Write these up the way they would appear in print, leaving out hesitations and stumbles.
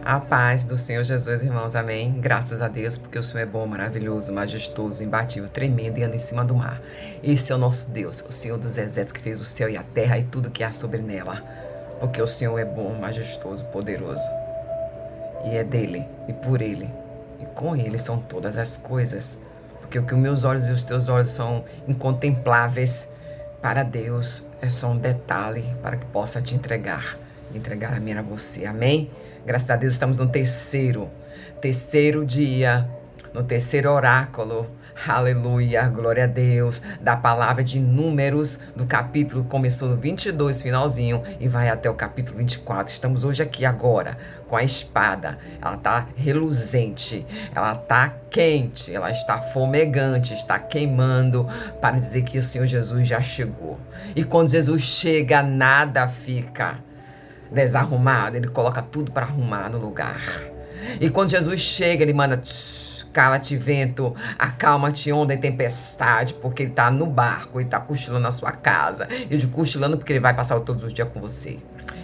A paz do Senhor Jesus, irmãos, amém. Graças a Deus, porque o Senhor é bom, maravilhoso, majestoso, imbatível, tremendo e anda em cima do mar. Esse é o nosso Deus, o Senhor dos exércitos, que fez o céu e a terra e tudo que há sobre nela. Porque o Senhor é bom, majestoso, poderoso. E é dele, e por ele, e com ele são todas as coisas. Porque o que os meus olhos e os teus olhos são incontempláveis, para Deus é só um detalhe para que possa te entregar a mim e a você, amém? Graças a Deus estamos no terceiro dia, no terceiro oráculo, aleluia, glória a Deus, da palavra de Números, do capítulo, começou no 22, finalzinho, e vai até o capítulo 24. Estamos hoje aqui agora, com a espada, ela está reluzente, ela está quente, ela está fumegante, está queimando, para dizer que o Senhor Jesus já chegou. E quando Jesus chega, nada fica desarrumado, ele coloca tudo para arrumar no lugar. E quando Jesus chega, ele manda: cala-te vento, acalma-te onda e tempestade, porque ele está no barco, ele está cochilando na sua casa. Eu digo cochilando porque ele vai passar todos os dias com você.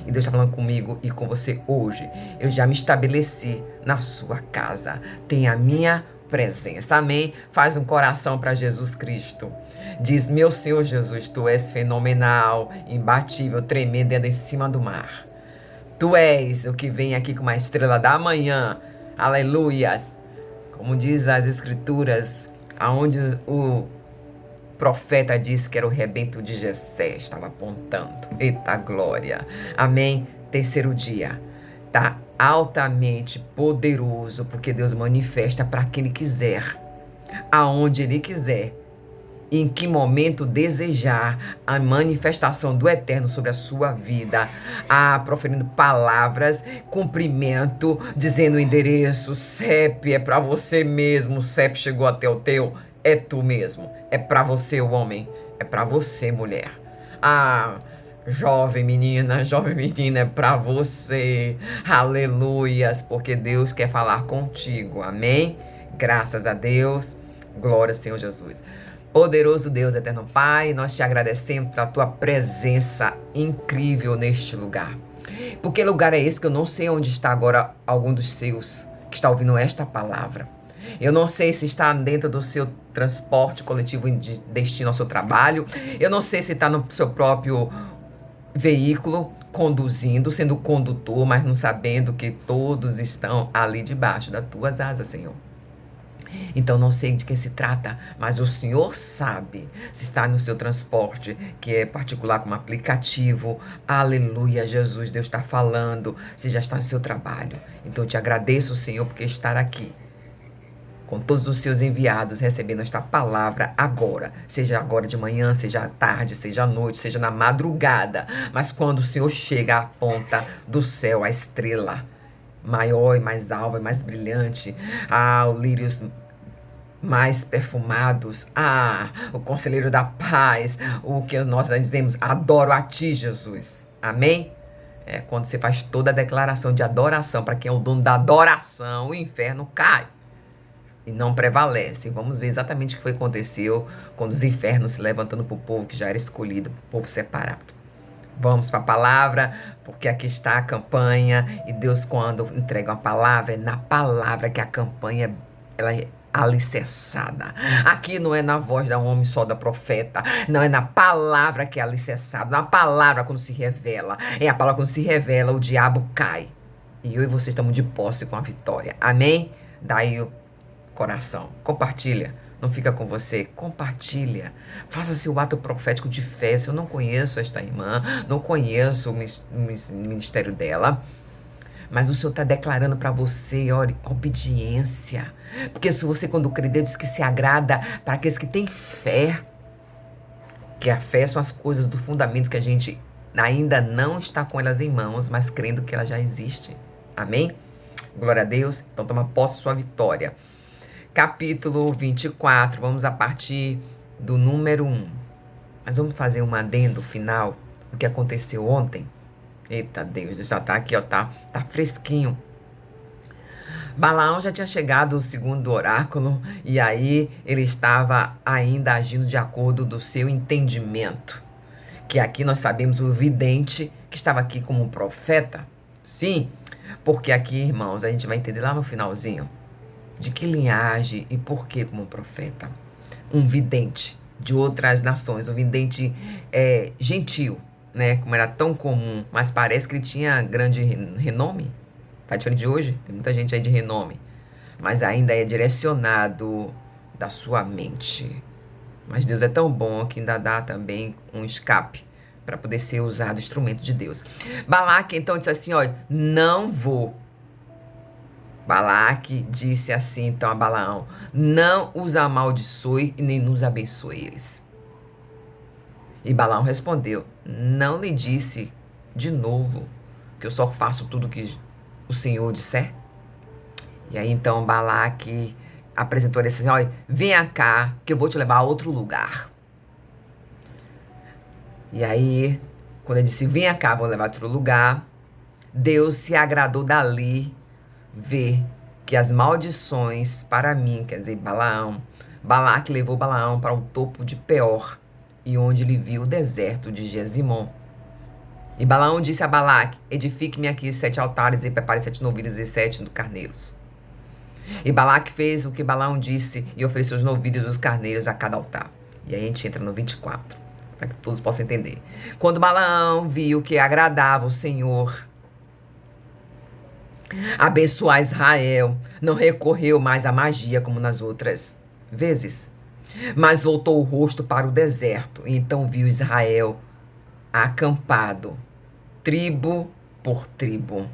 E Deus está falando comigo e com você hoje. Eu já me estabeleci na sua casa. Tem a minha presença, amém? Faz um coração para Jesus Cristo. Diz: meu Senhor Jesus, tu és fenomenal, imbatível, tremendo, anda em cima do mar. Tu és o que vem aqui com uma estrela da manhã. Aleluias. Como diz as escrituras, aonde o profeta disse que era o rebento de Jessé, estava apontando. Eita glória. Amém. Terceiro dia. Tá altamente poderoso, porque Deus manifesta para quem Ele quiser, aonde Ele quiser. Em que momento desejar a manifestação do Eterno sobre a sua vida, proferindo palavras, cumprimento, dizendo o endereço, CEP é para você mesmo, o CEP chegou até o teu, é tu mesmo, é para você o homem, é para você mulher. Jovem menina, é para você, aleluias, porque Deus quer falar contigo, amém? Graças a Deus, glória ao Senhor Jesus. Poderoso Deus, eterno Pai, nós te agradecemos pela tua presença incrível neste lugar. Porque lugar é esse que eu não sei onde está agora algum dos seus que está ouvindo esta palavra. Eu não sei se está dentro do seu transporte coletivo de destino ao seu trabalho. Eu não sei se está no seu próprio veículo conduzindo, sendo condutor, mas não sabendo que todos estão ali debaixo das tuas asas, Senhor. Então não sei de que se trata, mas o Senhor sabe se está no seu transporte, que é particular como aplicativo. Aleluia, Jesus, Deus está falando, se já está no seu trabalho. Então eu te agradeço, Senhor, porque estar aqui com todos os seus enviados, recebendo esta palavra agora, seja agora de manhã, seja à tarde, seja à noite, seja na madrugada, mas quando o Senhor chega à ponta do céu, a estrela maior e mais alva e mais brilhante, os lírios mais perfumados, o conselheiro da paz, o que nós dizemos, adoro a ti, Jesus, amém? É quando você faz toda a declaração de adoração para quem é o dono da adoração, o inferno cai e não prevalece. Vamos ver exatamente o que foi que aconteceu quando os infernos se levantando para o povo que já era escolhido, povo separado. Vamos para a palavra, porque aqui está a campanha, e Deus, quando entrega uma palavra, é na palavra que a campanha ela é alicerçada. Aqui não é na voz da homem só da profeta, não, é na palavra que é alicerçada, na palavra quando se revela. É a palavra quando se revela, o diabo cai. E eu e você estamos de posse com a vitória. Amém? Daí o coração. Compartilha. Não fica com você, compartilha, faça seu ato profético de fé. Se eu não conheço esta irmã, não conheço o ministério dela, mas o Senhor está declarando para você, olha, obediência, porque se você, quando crê, Deus diz que se agrada para aqueles que têm fé, que a fé são as coisas do fundamento que a gente ainda não está com elas em mãos, mas crendo que ela já existe, amém? Glória a Deus. Então toma posse sua vitória. Capítulo 24, vamos a partir do número 1. Mas vamos fazer um adendo final, o que aconteceu ontem. Eita Deus, já tá aqui, ó, tá fresquinho. Balaão já tinha chegado ao segundo oráculo, e aí ele estava ainda agindo de acordo do seu entendimento. Que aqui nós sabemos o vidente, que estava aqui como um profeta. Sim, Porque aqui, irmãos, a gente vai entender lá no finalzinho de que linhagem e por que como profeta. Um vidente de outras nações, um vidente gentil, né? Como era tão comum, mas parece que ele tinha grande renome. Tá diferente de hoje? Tem muita gente aí de renome. Mas ainda é direcionado da sua mente. Mas Deus é tão bom que ainda dá também um escape para poder ser usado instrumento de Deus. Balaque então disse assim, olha, não vou. Balaque disse assim então a Balaão, não os amaldiçoe e nem nos abençoe eles. E Balaão respondeu, não lhe disse de novo que eu só faço tudo que o Senhor disser? E aí então Balaque apresentou ele assim, olha, venha cá que eu vou te levar a outro lugar. E aí, quando ele disse, venha cá, vou levar a outro lugar, Deus se agradou dali ver que as maldições para mim, quer dizer, Balaque levou Balaão para o topo de Peor, e onde ele viu o deserto de Gesimon. E Balaão disse a Balaque, edifique-me aqui 7 altares e prepare 7 novilhos e 7 carneiros. E Balaque fez o que Balaão disse e ofereceu os novilhos e os carneiros a cada altar. E aí a gente entra no 24, para que todos possam entender. Quando Balaão viu que agradava o Senhor abençoar Israel, não recorreu mais à magia como nas outras vezes, mas voltou o rosto para o deserto. E então viu Israel acampado, tribo por tribo.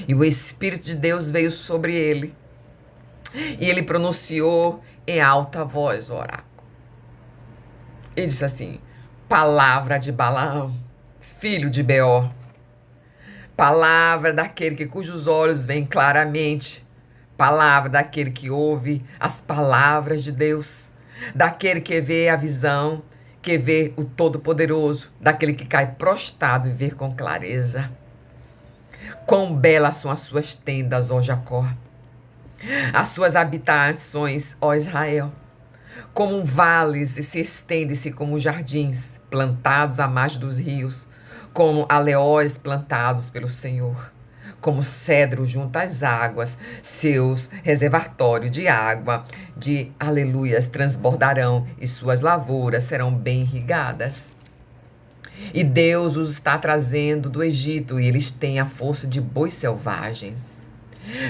E o Espírito de Deus veio sobre ele. E ele pronunciou em alta voz o oráculo. E disse assim, palavra de Balaão, filho de Beor. Palavra daquele cujos olhos veem claramente. Palavra daquele que ouve as palavras de Deus. Daquele que vê a visão, que vê o Todo-Poderoso. Daquele que cai prostrado e vê com clareza. Quão belas são as suas tendas, ó Jacó. As suas habitações, ó Israel. Como vales se estende-se como jardins plantados à margem dos rios, como aleóis plantados pelo Senhor, como cedro junto às águas, seus reservatórios de água, de aleluias transbordarão e suas lavouras serão bem irrigadas. E Deus os está trazendo do Egito e eles têm a força de bois selvagens.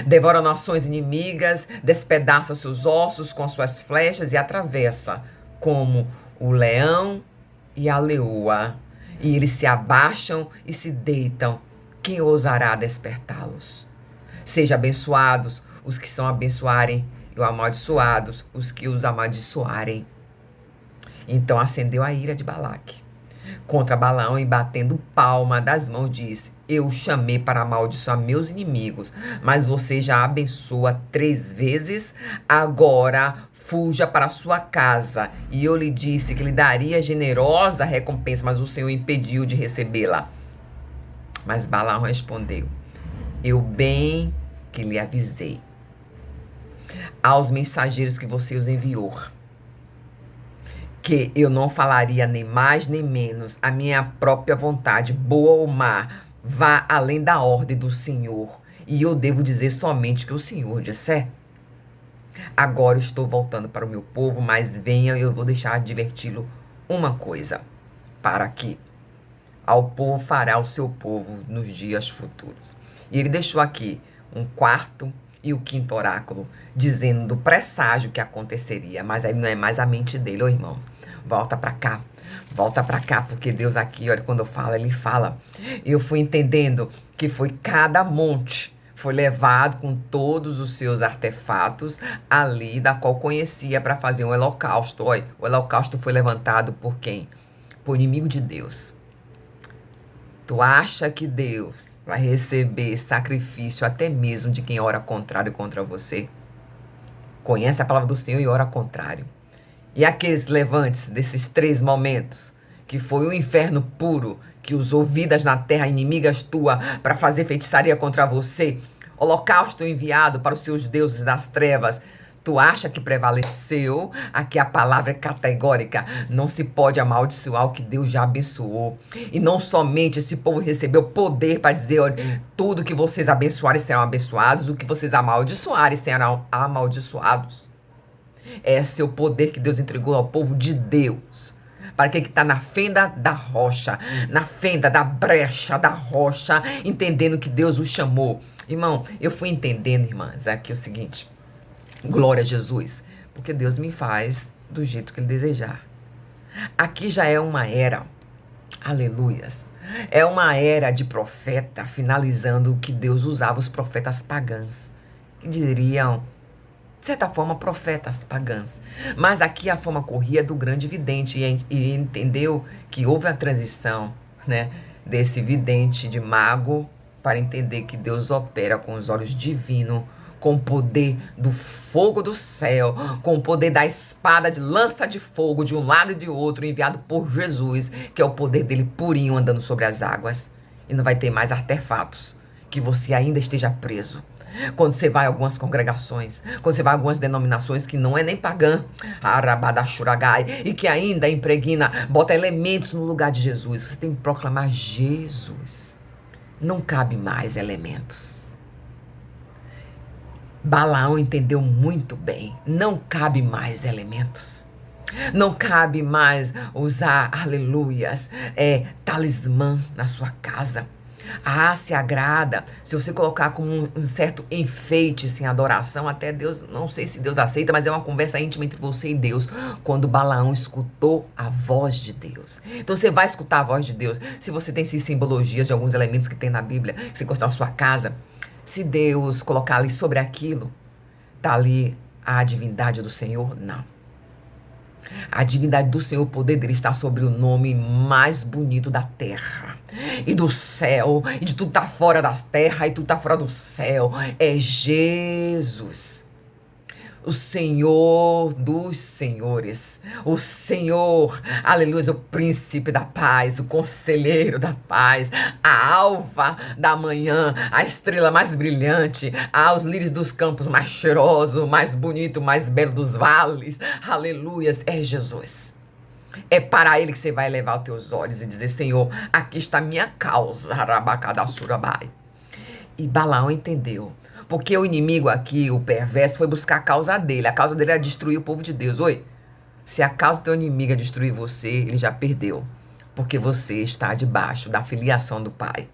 Devora nações inimigas, despedaça seus ossos com suas flechas e atravessa como o leão e a leoa. E eles se abaixam e se deitam. Quem ousará despertá-los? Seja abençoados os que são abençoarem e amaldiçoados os que os amaldiçoarem. Então acendeu a ira de Balaque contra Balaão e batendo palma das mãos disse, eu o chamei para amaldiçoar meus inimigos, mas você já abençoa 3 vezes, agora fuja para sua casa. E eu lhe disse que lhe daria generosa recompensa, mas o Senhor impediu de recebê-la. Mas Balaão respondeu, eu bem que lhe avisei aos mensageiros que você os enviou, que eu não falaria nem mais nem menos, a minha própria vontade, boa ou má, vá além da ordem do Senhor, e eu devo dizer somente o que o Senhor disser. Agora estou voltando para o meu povo, mas venha e eu vou deixar adverti-lo uma coisa, para que ao povo fará o seu povo nos dias futuros. E ele deixou aqui um 4º e o 5º oráculo, dizendo do presságio que aconteceria, mas aí não é mais a mente dele, ô irmãos. Volta pra cá, porque Deus aqui, olha, quando eu falo, ele fala. Eu fui entendendo que foi cada monte, foi levado com todos os seus artefatos ali, da qual conhecia para fazer um holocausto. Olha, o holocausto foi levantado por quem? Por inimigo de Deus. Tu acha que Deus vai receber sacrifício até mesmo de quem ora contrário contra você? Conhece a palavra do Senhor e ora contrário. E aqueles levantes desses 3 momentos, que foi o inferno puro, que usou vidas na terra inimigas tua para fazer feitiçaria contra você, holocausto enviado para os seus deuses das trevas, Tu acha que prevaleceu? Aqui a palavra é categórica. Não se pode amaldiçoar o que Deus já abençoou. E não somente esse povo recebeu poder para dizer, olha, tudo que vocês abençoarem serão abençoados, o que vocês amaldiçoarem serão amaldiçoados. Esse é o poder que Deus entregou ao povo de Deus. Para quem que está na fenda da rocha, na fenda da brecha da rocha, entendendo que Deus o chamou. Irmão, eu fui entendendo, irmãs, aqui é o seguinte. Glória a Jesus. Porque Deus me faz do jeito que Ele desejar. Aqui já é uma era, aleluias, é uma era de profeta, finalizando o que Deus usava os profetas pagãs, que diriam, de certa forma, profetas pagãs. Mas aqui a fama corria do grande vidente e entendeu que houve a transição, né, desse vidente de mago para entender que Deus opera com os olhos divinos, com o poder do fogo do céu, com o poder da espada de lança de fogo de um lado e de outro, enviado por Jesus, que é o poder dele purinho andando sobre as águas. E não vai ter mais artefatos que você ainda esteja preso. Quando você vai a algumas congregações, quando você vai a algumas denominações que não é nem pagã, e que ainda impregna, bota elementos no lugar de Jesus, você tem que proclamar Jesus. Não cabe mais elementos. Balaão entendeu muito bem. Não cabe mais elementos. Não cabe mais usar, aleluias, talismã na sua casa. Se agrada. Se você colocar como um certo enfeite sem adoração, até Deus, não sei se Deus aceita, mas é uma conversa íntima entre você e Deus. Quando Balaão escutou a voz de Deus. Então você vai escutar a voz de Deus. Se você tem essas simbologias de alguns elementos que tem na Bíblia, que você gosta na sua casa, se Deus colocar ali sobre aquilo, tá ali a divindade do Senhor? Não. A divindade do Senhor, o poder dele está sobre o nome mais bonito da terra e do céu, e de tudo tá fora das terras e tudo tá fora do céu. É Jesus, o Senhor dos senhores, o Senhor, aleluia, o príncipe da paz, o conselheiro da paz, a alva da manhã, a estrela mais brilhante, os lírios dos campos mais cheirosos, mais bonito, mais belo dos vales, aleluias, é Jesus. É para ele que você vai levar os teus olhos e dizer, Senhor, aqui está a minha causa, Arabacadassurabai. E Balaão entendeu. Porque o inimigo aqui, o perverso, foi buscar a causa dele. A causa dele era destruir o povo de Deus. Oi, se a causa do teu inimigo é destruir você, ele já perdeu. Porque você está debaixo da filiação do Pai.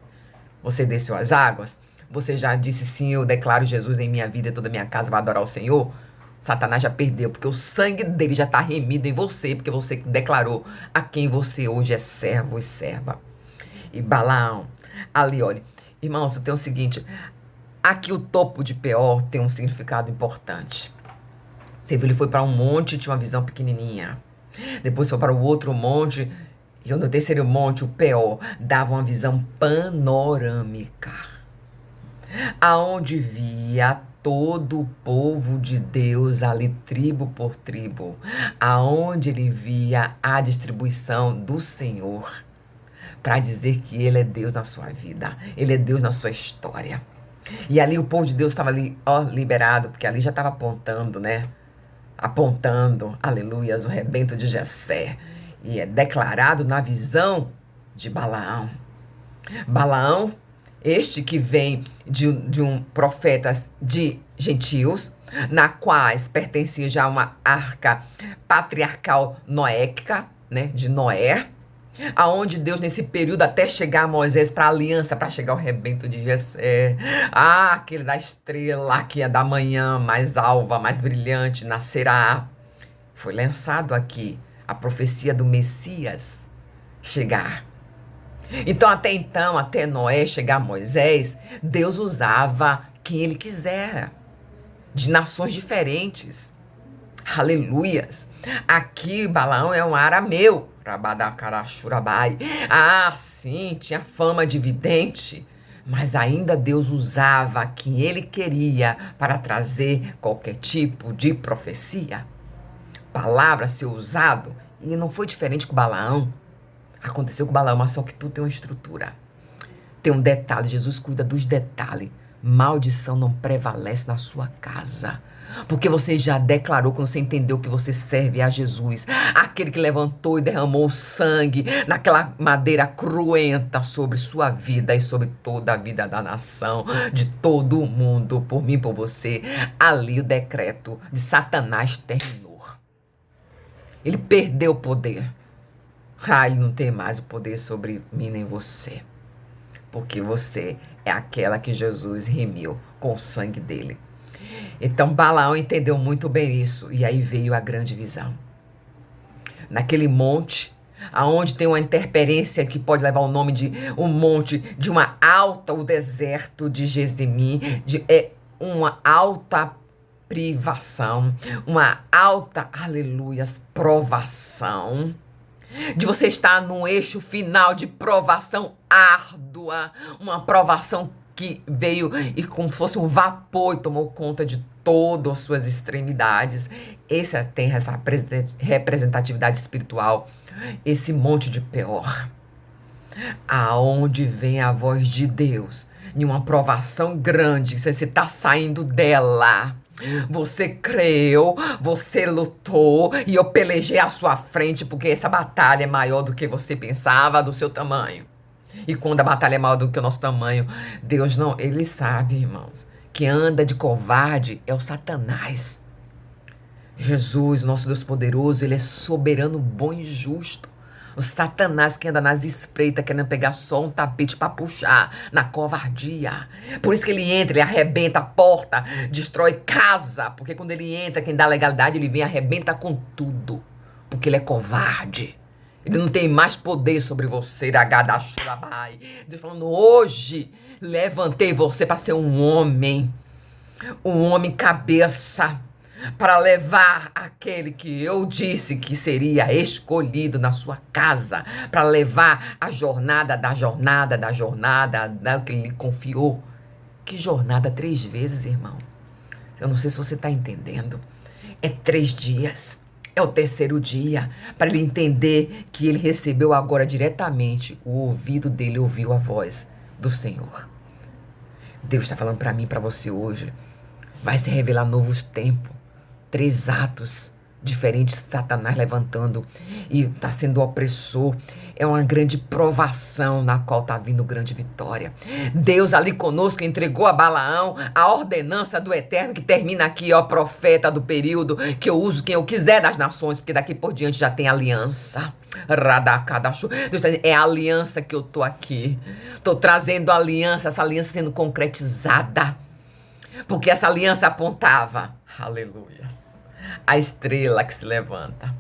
Você desceu as águas. Você já disse, sim, eu declaro Jesus em minha vida e toda a minha casa vai adorar o Senhor. Satanás já perdeu, porque o sangue dele já está remido em você, porque você declarou a quem você hoje é servo e serva. E Balaão, ali, olha, irmãos, tem o seguinte... Aqui o topo de Peor tem um significado importante. Você viu, ele foi para um monte e tinha uma visão pequenininha. Depois foi para o outro monte, e no terceiro monte, o Peor, dava uma visão panorâmica. Aonde via todo o povo de Deus ali, tribo por tribo. Aonde ele via a distribuição do Senhor. Para dizer que ele é Deus na sua vida. Ele é Deus na sua história. E ali o povo de Deus estava ali, liberado, porque ali já estava apontando, né? Apontando, aleluias, o rebento de Jessé. E é declarado na visão de Balaão. Balaão, este que vem de um profeta de gentios, na quais pertencia já uma arca patriarcal noética, né? De Noé. Aonde Deus, nesse período, até chegar a Moisés para a aliança, para chegar ao rebento de Jessé. Aquele da estrela que é da manhã, mais alva, mais brilhante, nascerá. Foi lançado aqui a profecia do Messias chegar. Então, até Noé chegar a Moisés, Deus usava quem ele quiser, de nações diferentes. Aleluias. Aqui, Balaão é um arameu. Sim, tinha fama de vidente, mas ainda Deus usava quem ele queria para trazer qualquer tipo de profecia. Palavra ser usado, e não foi diferente com Balaão. Aconteceu com Balaão, mas só que tudo tem uma estrutura. Tem um detalhe, Jesus cuida dos detalhes. Maldição não prevalece na sua casa. Porque você já declarou, quando você entendeu que você serve a Jesus, aquele que levantou e derramou sangue naquela madeira cruenta sobre sua vida e sobre toda a vida da nação, de todo o mundo, por mim, por você. Ali o decreto de Satanás terminou. Ele perdeu o poder. Ele não tem mais o poder sobre mim nem você. Porque você é aquela que Jesus remiu com o sangue dele. Então Balaão entendeu muito bem isso. E aí veio a grande visão. Naquele monte, aonde tem uma interferência que pode levar o nome de um monte, de uma alta, o deserto de Gesimim, é uma alta privação, uma alta, aleluias, provação. De você estar num eixo final de provação árdua, uma provação que veio e como fosse um vapor e tomou conta de todas as suas extremidades. Esse tem essa representatividade espiritual, esse monte de Peor, aonde vem a voz de Deus, em uma provação grande, você está saindo dela. Você creu, você lutou e eu pelejei à sua frente porque essa batalha é maior do que você pensava, do seu tamanho. E quando a batalha é maior do que o nosso tamanho, Deus não, ele sabe, irmãos, que anda de covarde é o Satanás. Jesus, nosso Deus poderoso, ele é soberano, bom e justo. O Satanás que anda nas espreitas, querendo pegar só um tapete para puxar, na covardia. Por isso que ele entra, ele arrebenta a porta, destrói casa. Porque quando ele entra, quem dá legalidade, ele vem e arrebenta com tudo. Porque ele é covarde. Ele não tem mais poder sobre você, Ragadashurabai. Deus falando, hoje levantei você para ser um homem cabeça, para levar aquele que eu disse que seria escolhido na sua casa, para levar a jornada que ele lhe confiou. Que jornada 3 vezes, irmão? Eu não sei se você está entendendo. É 3 dias. É o 3º dia, para ele entender que ele recebeu agora diretamente, o ouvido dele ouviu a voz do Senhor. Deus está falando para mim, para você hoje. Vai se revelar novos tempos. 3 atos diferentes, Satanás levantando e está sendo opressor. É uma grande provação na qual está vindo grande vitória. Deus ali conosco entregou a Balaão a ordenança do Eterno, que termina aqui, ó, profeta do período, que eu uso quem eu quiser das nações, porque daqui por diante já tem aliança. Radakadashu. Deus está dizendo, é a aliança que eu tô aqui. Tô trazendo a aliança, essa aliança sendo concretizada. Porque essa aliança apontava, aleluias, a estrela que se levanta.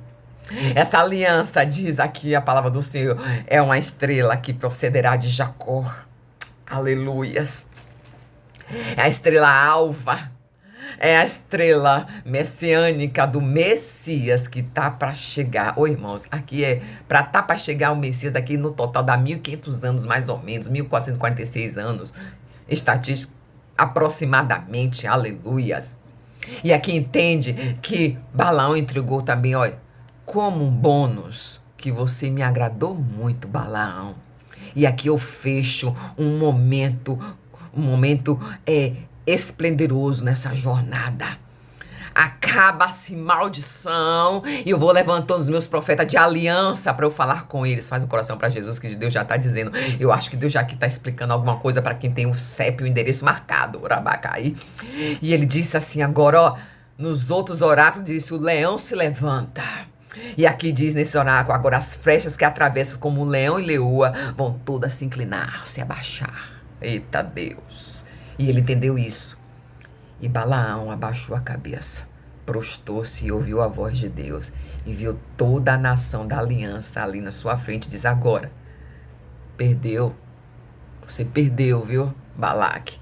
Essa aliança, diz aqui a palavra do Senhor, é uma estrela que procederá de Jacó. Aleluias. É a estrela alva. É a estrela messiânica do Messias que tá para chegar. Ô, irmãos, aqui é para chegar o Messias, aqui no total dá 1.500 anos, mais ou menos, 1.446 anos. Estatística aproximadamente, aleluias. E aqui entende que Balaão entregou também, olha, como um bônus, que você me agradou muito, Balaão. E aqui eu fecho um momento esplendoroso nessa jornada. Acaba-se maldição e eu vou levantando os meus profetas de aliança para eu falar com eles. Faz um coração para Jesus, que Deus já está dizendo. Eu acho que Deus já aqui está explicando alguma coisa para quem tem o CEP e o endereço marcado, Urabacai. E ele disse assim agora, ó, nos outros oráculos disse, o leão se levanta. E aqui diz nesse oráculo, agora as flechas que atravessam como um leão e leoa vão todas se inclinar, se abaixar. Eita Deus. E ele entendeu isso. E Balaão abaixou a cabeça, prostou-se e ouviu a voz de Deus. E viu toda a nação da aliança ali na sua frente. Diz agora, perdeu. Você perdeu, viu, Balaque?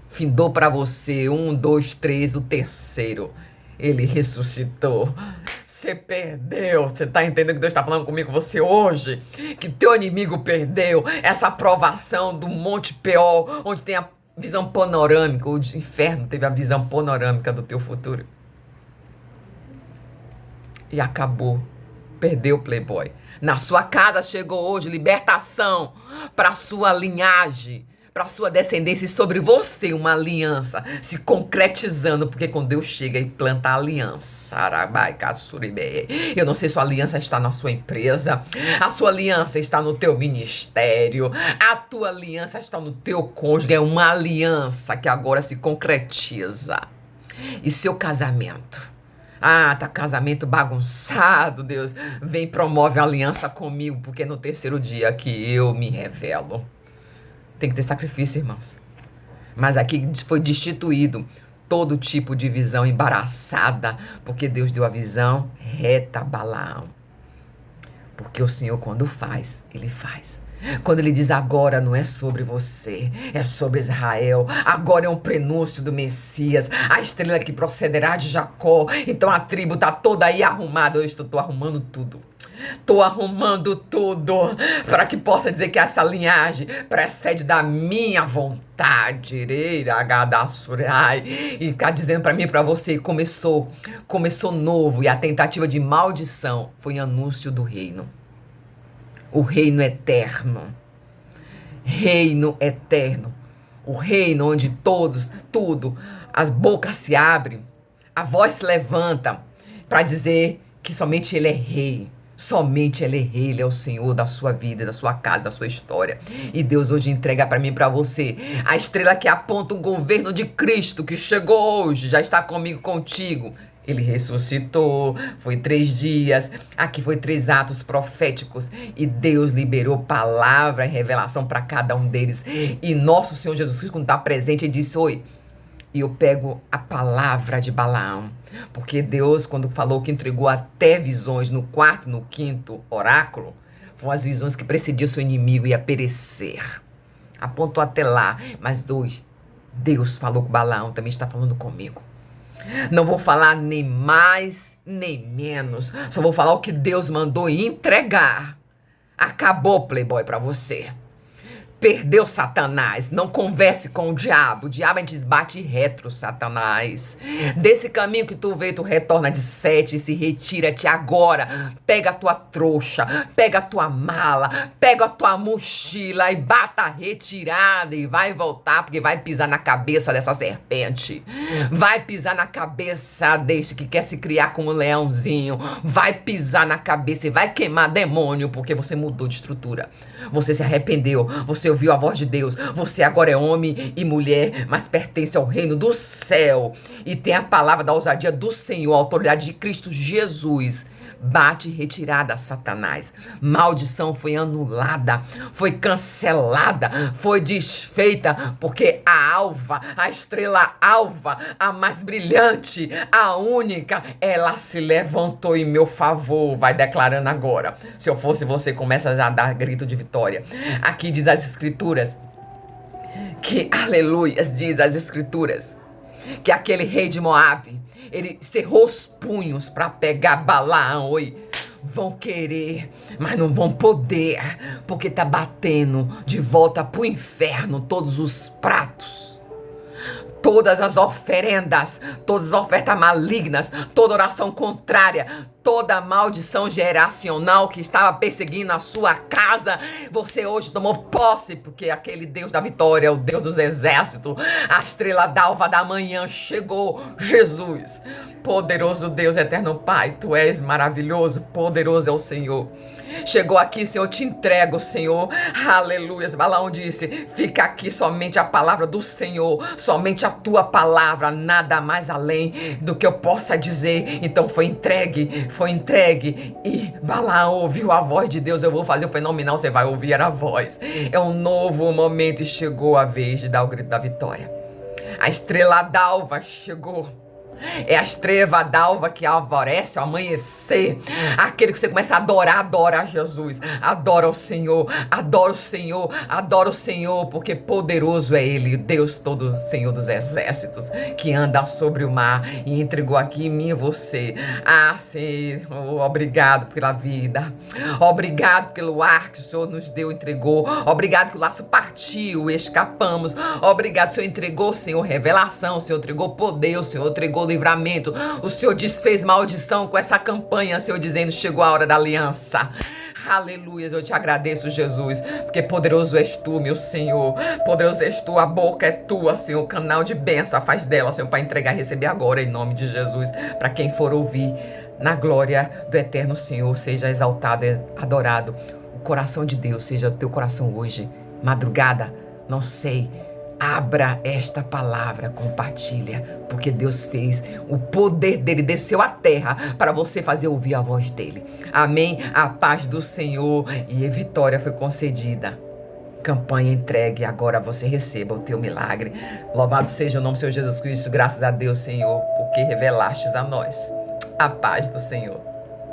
Findou para você 1, 2, 3, o 3º. Ele ressuscitou. Você perdeu. Você tá entendendo que Deus está falando comigo, você hoje? Que teu inimigo perdeu essa aprovação do Monte Peor, onde tem a visão panorâmica. O inferno teve a visão panorâmica do teu futuro. E acabou. Perdeu, Playboy. Na sua casa chegou hoje libertação para sua linhagem, para sua descendência e sobre você uma aliança se concretizando, porque quando Deus chega e planta a aliança, arabai, caçuribe. Eu não sei se a aliança está na sua empresa, a sua aliança está no teu ministério, a tua aliança está no teu cônjuge, é uma aliança que agora se concretiza. E seu casamento? Ah, tá casamento bagunçado, Deus. Vem, promove a aliança comigo, porque no terceiro dia que eu me revelo. Tem que ter sacrifício, irmãos. Mas aqui foi destituído todo tipo de visão embaraçada, porque Deus deu a visão reta a Balaão. Porque o Senhor, quando faz, Ele faz. Quando Ele diz agora, não é sobre você, é sobre Israel. Agora é um prenúncio do Messias, a estrela que procederá de Jacó. Então a tribo tá toda aí arrumada. Eu estou arrumando tudo. Tô arrumando tudo para que possa dizer que essa linhagem precede da minha vontade. E tá dizendo para mim e para você, começou novo, e a tentativa de maldição foi anúncio do reino. O reino eterno. Reino eterno. O reino onde tudo, as bocas se abrem, a voz se levanta para dizer que somente Ele é rei. Somente Ele é rei, Ele é o Senhor da sua vida, da sua casa, da sua história. E Deus hoje entrega para mim e para você a estrela que aponta o governo de Cristo, que chegou hoje, já está comigo, contigo. Ele ressuscitou, foi 3 dias, aqui foi 3 atos proféticos e Deus liberou palavra e revelação para cada um deles. E nosso Senhor Jesus Cristo, quando está presente, Ele disse, oi, e eu pego a palavra de Balaão. Porque Deus, quando falou que entregou até visões no 4º, no 5º oráculo, foram as visões que precediam seu inimigo ia perecer. Apontou até lá, mas hoje, Deus falou com Balaão, também está falando comigo. Não vou falar nem mais, nem menos. Só vou falar o que Deus mandou entregar. Acabou, Playboy, pra você. Perdeu, Satanás. Não converse com o diabo. O diabo a gente bate retro, Satanás. Desse caminho que tu veio, tu retorna de 7 e se retira-te agora. Pega a tua trouxa, pega a tua mala, pega a tua mochila e bata a retirada e vai voltar, porque vai pisar na cabeça dessa serpente. Vai pisar na cabeça desse que quer se criar como um leãozinho. Vai pisar na cabeça e vai queimar demônio, porque você mudou de estrutura. Você se arrependeu, você ouviu a voz de Deus, você agora é homem e mulher, mas pertence ao reino do céu e tem a palavra da ousadia do Senhor, a autoridade de Cristo Jesus. Bate retirada, Satanás. Maldição foi anulada, foi cancelada, foi desfeita, porque a alva, a estrela alva, a mais brilhante, a única, ela se levantou em meu favor. Vai declarando agora. Se eu fosse você, começa a dar grito de vitória. Aqui diz as escrituras que, aleluia, diz as escrituras que aquele rei de Moabe, ele cerrou os punhos para pegar Balaão. Oi, vão querer, mas não vão poder, porque tá batendo de volta pro inferno todos os pratos, todas as oferendas, todas as ofertas malignas, toda oração contrária, toda maldição geracional que estava perseguindo a sua casa. Você hoje tomou posse, porque aquele Deus da vitória, o Deus dos exércitos, a estrela d'alva da manhã chegou, Jesus. Poderoso Deus, eterno Pai, Tu és maravilhoso, poderoso é o Senhor. Chegou aqui, Senhor, te entrego, Senhor. Aleluia. Balaão disse, fica aqui somente a palavra do Senhor, somente a Tua palavra, nada mais além do que eu possa dizer. Então foi entregue e Balaão ouviu a voz de Deus. Eu vou fazer o fenomenal, você vai ouvir a voz. É um novo momento e chegou a vez de dar o grito da vitória. A estrela d'alva chegou. É a estrela d'alva que alvorece ao amanhecer. Aquele que você começa a adorar, adora a Jesus. Adora o Senhor, adora o Senhor, adora o Senhor, porque poderoso é Ele, Deus todo, Senhor dos exércitos, que anda sobre o mar e entregou aqui em mim e você. Ah, Senhor, obrigado pela vida. Obrigado pelo ar que o Senhor nos deu, entregou. Obrigado que o laço partiu, escapamos. Obrigado, o Senhor entregou, Senhor, revelação. O Senhor entregou poder, o Senhor entregou livramento. O Senhor desfez maldição com essa campanha, Senhor, dizendo: chegou a hora da aliança. Aleluia, eu te agradeço, Jesus, porque poderoso és tu, meu Senhor. Poderoso és tu, a boca é tua, Senhor. Canal de bênção, faz dela, Senhor, para entregar e receber agora, em nome de Jesus. Para quem for ouvir, na glória do eterno Senhor, seja exaltado e adorado. O coração de Deus seja o teu coração hoje, madrugada, não sei. Abra esta palavra, compartilha, porque Deus fez, o poder dele desceu à terra para você fazer ouvir a voz dele. Amém? A paz do Senhor e a vitória foi concedida. Campanha entregue, agora você receba o teu milagre. Louvado seja o nome do Senhor Jesus Cristo, graças a Deus, Senhor, porque revelastes a nós a paz do Senhor.